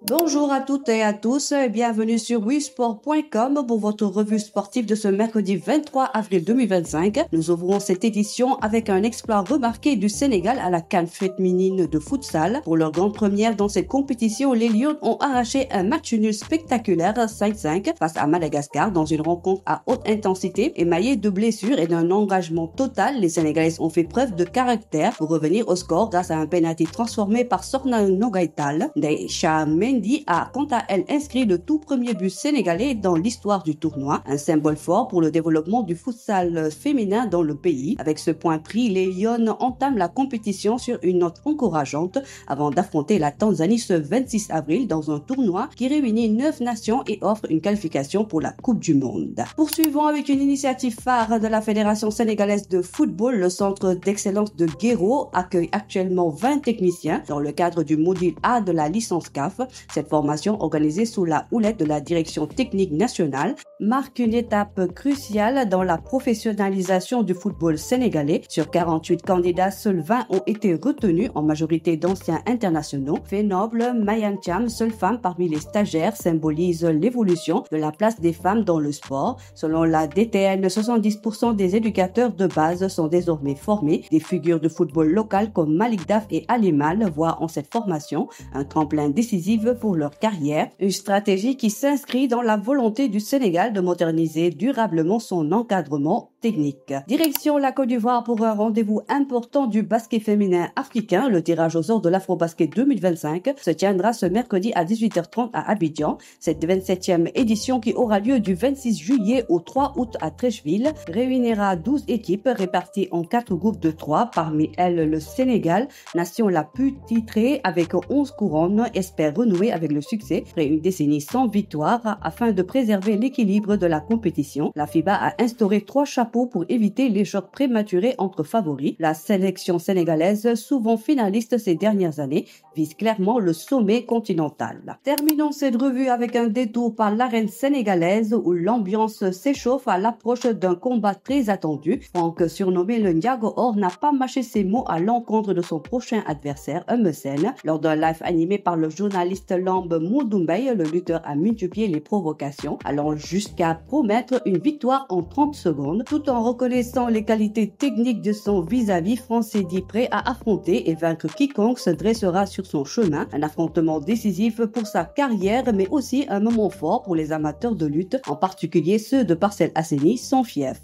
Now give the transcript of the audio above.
Bonjour à toutes et à tous et bienvenue sur wisport.com pour votre revue sportive de ce mercredi 23 avril 2025. Nous ouvrons cette édition avec un exploit remarqué du Sénégal à la CAN féminine de futsal. Pour leur grande première dans cette compétition, les Lions ont arraché un match nul spectaculaire 5-5 face à Madagascar dans une rencontre à haute intensité émaillée de blessures et d'un engagement total. Les Sénégalaises ont fait preuve de caractère pour revenir au score grâce à un penalty transformé par Sorna Nogaital. Deisha Mendy a quant à elle inscrit le tout premier but sénégalais dans l'histoire du tournoi, un symbole fort pour le développement du futsal féminin dans le pays. Avec ce point pris, les Lions entament la compétition sur une note encourageante avant d'affronter la Tanzanie ce 26 avril dans un tournoi qui réunit 9 nations et offre une qualification pour la Coupe du Monde. Poursuivons avec une initiative phare de la Fédération sénégalaise de football. Le centre d'excellence de Guéro accueille actuellement 20 techniciens dans le cadre du module A de la licence CAF. Cette formation, organisée sous la houlette de la direction technique nationale, marque une étape cruciale dans la professionnalisation du football sénégalais. Sur 48 candidats, seuls 20 ont été retenus, en majorité d'anciens internationaux. Fait noble, Mayan Thiam, seule femme parmi les stagiaires, symbolise l'évolution de la place des femmes dans le sport. Selon la DTN, 70% des éducateurs de base sont désormais formés. Des figures de football local comme Malik Daf et Alimal voient en cette formation un tremplin décisif pour leur carrière, une stratégie qui s'inscrit dans la volonté du Sénégal de moderniser durablement son encadrement technique. Direction la Côte d'Ivoire pour un rendez-vous important du basket féminin africain. Le tirage au sort de l'Afrobasket 2025 se tiendra ce mercredi à 18h30 à Abidjan. Cette 27e édition qui aura lieu du 26 juillet au 3 août à Treichville réunira 12 équipes réparties en 4 groupes de 3. Parmi elles, le Sénégal, nation la plus titrée avec 11 couronnes, espère renouer avec le succès après une décennie sans victoire. Afin de préserver l'équilibre de la compétition, la FIBA a instauré 3 chapeaux pour éviter les chocs prématurés entre favoris. La sélection sénégalaise, souvent finaliste ces dernières années, vise clairement le sommet continental. Terminons cette revue avec un détour par l'arène sénégalaise où l'ambiance s'échauffe à l'approche d'un combat très attendu. Franck, surnommé le Ndiago Or, n'a pas mâché ses mots à l'encontre de son prochain adversaire, Eumeu Sène. Lors d'un live animé par le journaliste Lambe Moudoumbey, le lutteur a multiplié les provocations, allant jusqu'à promettre une victoire en 30 secondes. Tout en reconnaissant les qualités techniques de son vis-à-vis, Français dit prêt à affronter et vaincre quiconque se dressera sur son chemin. Un affrontement décisif pour sa carrière, mais aussi un moment fort pour les amateurs de lutte, en particulier ceux de Parcelles Assainies, son fief.